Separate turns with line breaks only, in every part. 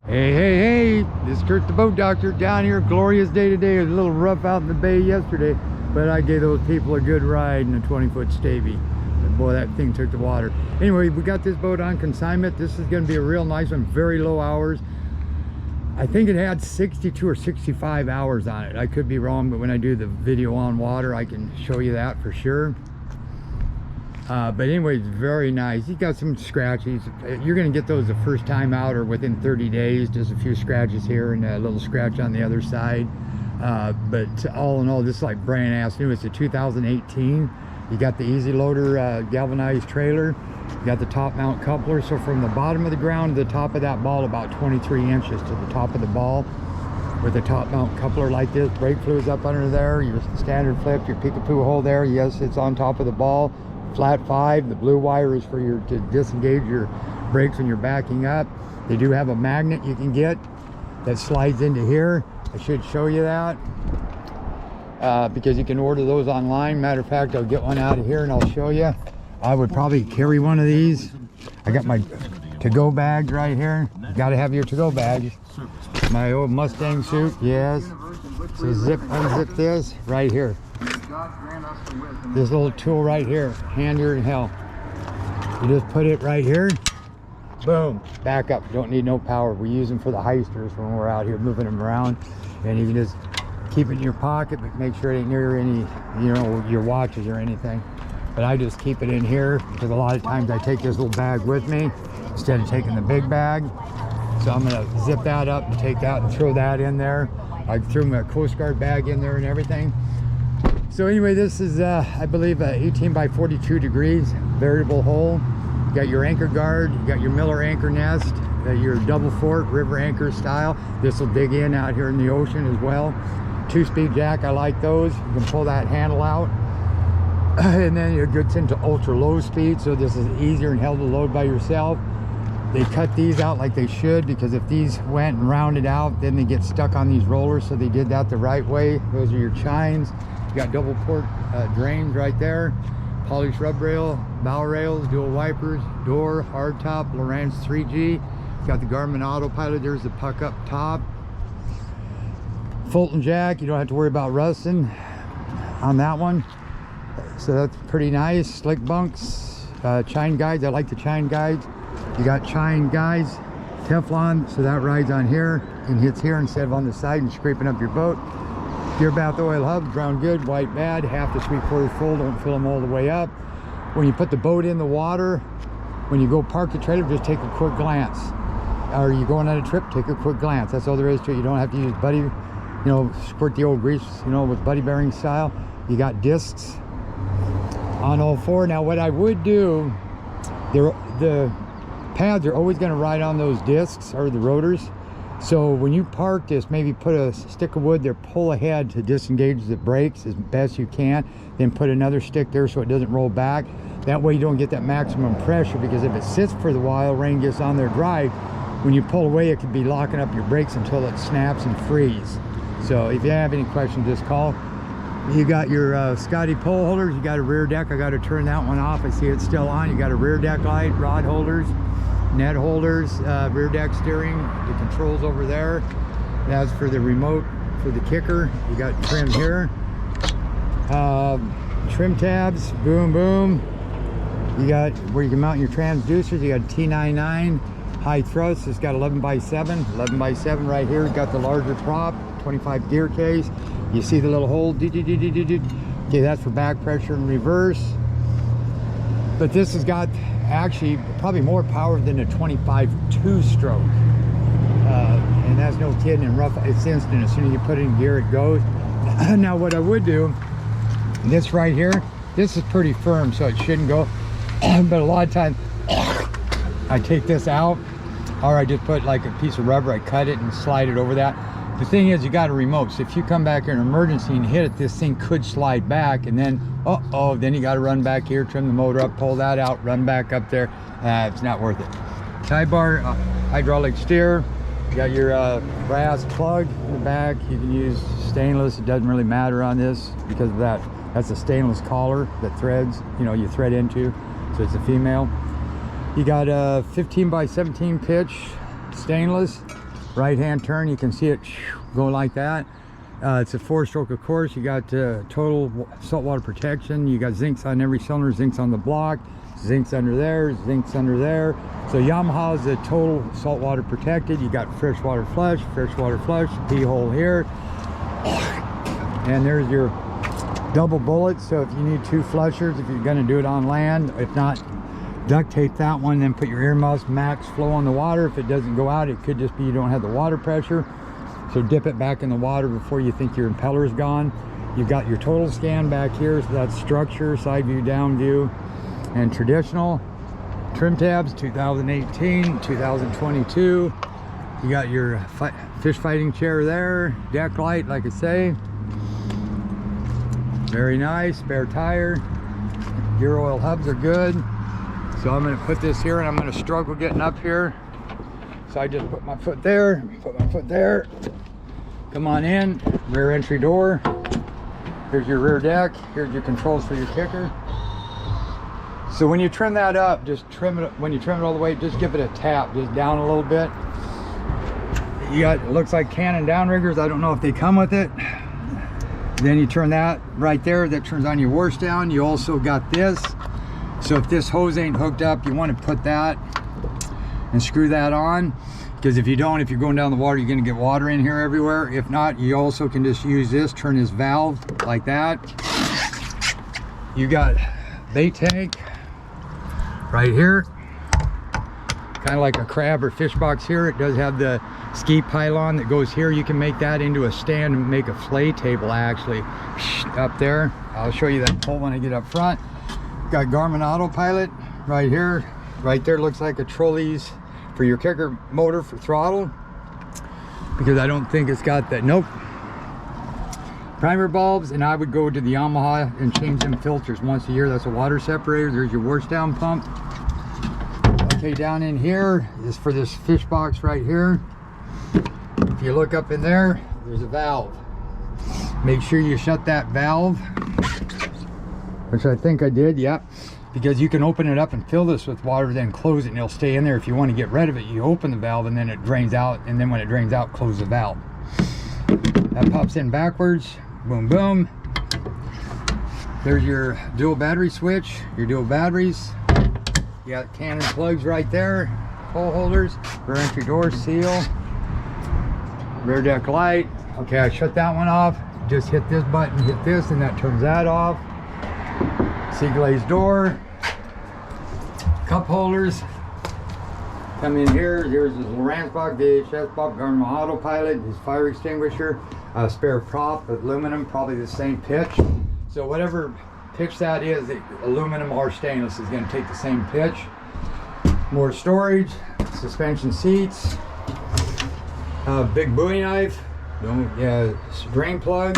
Hey, hey, hey, this is Kurt the Boat Doctor down here. Glorious day today. It was a little rough out in the bay yesterday, but I gave those people a good ride in a 20-foot stavy. But boy, that thing took the water. Anyway, we got this boat on consignment. This is going to be a real nice one, very low hours. I think it had 62 or 65 hours on it. I could be wrong, but when I do the video on water, I can show you that for sure. But anyway, it's very nice. He's got some scratches. You're going to get those the first time out or within 30 days. Just a few scratches here and a little scratch on the other side. But all in all, this is like brand ass new. It's a 2018. You got the easy loader galvanized trailer. You got the top mount coupler. So from the bottom of the ground to the top of that ball, about 23 inches to the top of the ball. With a top mount coupler like this. Brake fluid's up under there. Your standard flip, your peekapoo hole there. Yes, it's on top of the ball. Flat 5. The blue wire is for your to disengage your brakes when you're backing up. They do have a magnet you can get that slides into here. I should show you that because you can order those online. Matter of fact, I'll get one out of here and I'll show you. I would probably carry one of these. I got my to-go bags right here. You got to have your to-go bags. My old Mustang suit, yes. So unzip this right here. This little tool right here, handier than hell. You just put it right here, boom, back up. Don't need no power. We use them for the heisters when we're out here moving them around, and you can just keep it in your pocket, but make sure it ain't near any, you know, your watches or anything. But I just keep it in here because a lot of times I take this little bag with me instead of taking the big bag. So I'm gonna zip that up and take that and throw that in there. I threw my Coast Guard bag in there and everything. So anyway, this is I believe 18 by 42 degrees variable hull. You got your anchor guard, you got your Miller anchor nest, your double fork river anchor style. This will dig in out here in the ocean as well. 2-speed jack, I like those. You can pull that handle out. And then it gets into ultra low speed, so this is easier and held to load by yourself. They cut these out like they should, because if these went and rounded out, then they get stuck on these rollers, so they did that the right way. Those are your chines. You got double port drains right there, polished rub rail, bow rails, dual wipers, door, hard top, Lowrance 3G. You got the Garmin autopilot. There's the puck up top. Fulton jack, you don't have to worry about rusting on that one. So that's pretty nice. Slick bunks, chine guides. I like the chine guides. You got chine guides, Teflon, so that rides on here and hits here instead of on the side and scraping up your boat. Gear bath oil hubs, brown good, white bad, half to 3/4 full, don't fill them all the way up. When you put the boat in the water, when you go park the trailer, just take a quick glance. Or you going on a trip, take a quick glance. That's all there is to it. You don't have to use buddy, you know, squirt the old grease, you know, with buddy bearing style. You got discs on all four. Now what I would do, the pads are always going to ride on those discs or the rotors. So when you park this, maybe put a stick of wood there, pull ahead to disengage the brakes as best you can, then put another stick there so it doesn't roll back. That way you don't get that maximum pressure, because if it sits for the while, rain gets on there dry, when you pull away it could be locking up your brakes until it snaps and frees. So if you have any questions, just call. You got your Scotty pole holders, you got a rear deck. I got to turn that one off. I see it's still on. You got a rear deck light, rod holders, net holders, rear deck steering, the controls over there. That's for the remote for the kicker. You got trim here, trim tabs, boom boom. You got where you can mount your transducers. You got T99 high thrust. It's got 11 by 7 right here. You got the larger prop, 25 gear case. You see the little hole, okay, that's for back pressure and reverse. But this has got actually probably more power than a 25 two-stroke, and that's no kidding. And rough, it's instant. As soon as you put it in gear, it goes. Now what I would do, this right here, this is pretty firm, so it shouldn't go. But a lot of times I take this out, or I just put like a piece of rubber, I cut it and slide it over that. The thing is, you got a remote, so if you come back in an emergency and hit it, this thing could slide back, and then then you got to run back here, trim the motor up, pull that out, run back up there. It's not worth it. Tie bar, hydraulic steer. You got your brass plug in the back. You can use stainless. It doesn't really matter on this because of that. That's a stainless collar that threads, you know, you thread into, so it's a female. You got a 15 by 17 pitch stainless. right hand turn, you can see it go like that. It's a 4-stroke, of course. You got total saltwater protection. You got zincs on every cylinder, zincs on the block, zincs under there, zincs under there. So Yamaha is a total saltwater protected. You got freshwater flush, pee hole here, and there's your double bullets. So if you need 2 flushers, if you're going to do it on land, if not, duct tape that one, then put your earmuffs max flow on the water. If it doesn't go out, it could just be you don't have the water pressure. So dip it back in the water before you think your impeller is gone. You've got your total scan back here, so that's structure, side view, down view, and traditional. Trim tabs, 2018, 2022. You got your fish fighting chair there, deck light, like I say. Very nice, spare tire. Gear oil hubs are good. So I'm gonna put this here and I'm gonna struggle getting up here. So I just put my foot there, come on in, rear entry door. Here's your rear deck, here's your controls for your kicker. So when you trim that up, just trim it, when you trim it all the way, just give it a tap, just down a little bit. You got, it looks like Canon downriggers, I don't know if they come with it. Then you turn that right there, that turns on your wash down. You also got this. So if this hose ain't hooked up, you want to put that and screw that on, because if you don't, if you're going down the water, you're going to get water in here everywhere. If not, you also can just use this, turn this valve like that. You got bait tank right here, kind of like a crab or fish box here. It does have the ski pylon that goes here. You can make that into a stand and make a fillet table actually up there. I'll show you that pole when I get up front. Got Garmin autopilot right here. Right there looks like a trolleys for your kicker motor for throttle, because I don't think it's got that. Nope. Primer bulbs, and I would go to the Yamaha and change them filters once a year. That's a water separator. There's your wash down pump. Okay, down in here is for this fish box right here. If you look up in there, there's a valve. Make sure you shut that valve, which I think I did, yep. Because you can open it up and fill this with water, then close it and it'll stay in there. If you want to get rid of it, you open the valve and then it drains out, and then when it drains out, close the valve. That pops in backwards, boom, boom. There's your dual battery switch, your dual batteries. You got Canon plugs right there, pole holders, rear entry door seal, rear deck light. Okay, I shut that one off. Just hit this button, hit this, and that turns that off. Sea glaze door, cup holders. Come in here. Here's his Lowrance box, VHS box, Garmin autopilot, his fire extinguisher, spare prop, aluminum, probably the same pitch. So whatever pitch that is, the aluminum or stainless is going to take the same pitch. More storage, suspension seats, big Bowie knife, drain plug.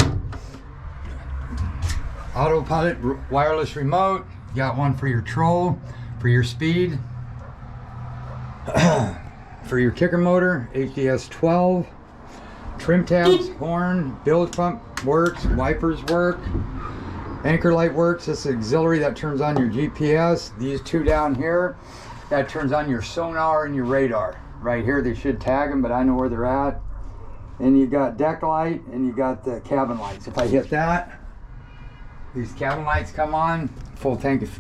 Autopilot wireless remote. Got one for your troll, for your speed, for your kicker motor, HDS 12. Trim tabs, horn, bilge pump works, wipers work, anchor light works. This auxiliary that turns on your GPS. These two down here, that turns on your sonar and your radar. Right here, they should tag them, but I know where they're at. And you got deck light, and you got the cabin lights. If I hit that, these cabin lights come on, full tank of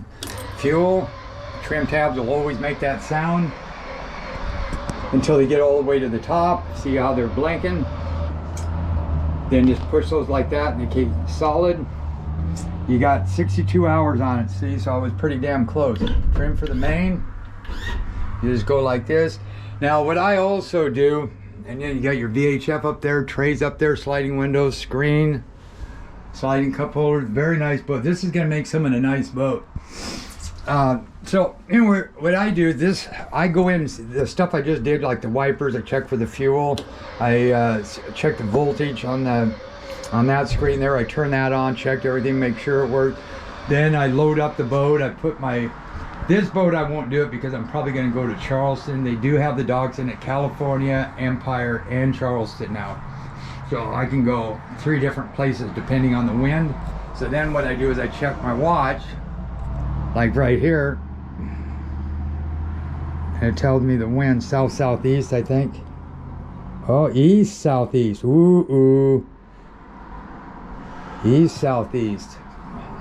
fuel. Trim tabs will always make that sound until they get all the way to the top. See how they're blinking? Then just push those like that and they keep solid. You got 62 hours on it, see, so I was pretty damn close. Trim for the main. You just go like this. Now what I also do, and then you got your VHF up there, trays up there, sliding windows, screen, sliding cup holder. Very nice boat. This is going to make someone a nice boat. So anyway, what I do, this, I go in, the stuff I just did, like the wipers, I check for the fuel, I check the voltage on that screen there, I turn that on, checked everything, make sure it worked. Then I load up the boat, I put this boat I won't do it because I'm probably going to go to Charleston. They do have the docks in it, California, Empire, and Charleston now. So I can go 3 different places depending on the wind. So then what I do is I check my watch, like right here, and it tells me the wind south-southeast, I think. Oh, east, southeast. Ooh, ooh. East, southeast.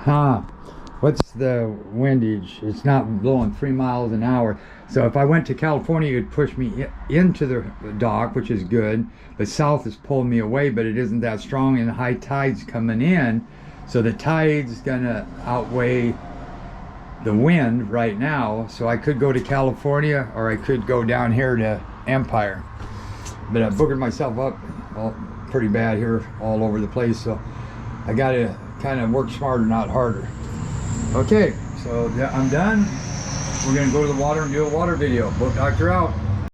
Huh. What's the windage? It's not blowing 3 miles an hour. So if I went to California, it would push me into the dock, which is good. But south is pulling me away, but it isn't that strong, and high tide's coming in. So the tide's gonna outweigh the wind right now. So I could go to California, or I could go down here to Empire. But I boogered myself up pretty bad here all over the place. So I gotta kind of work smarter, not harder. Okay, so I'm done. We're gonna go to the water and do a water video. Boat Doctor out.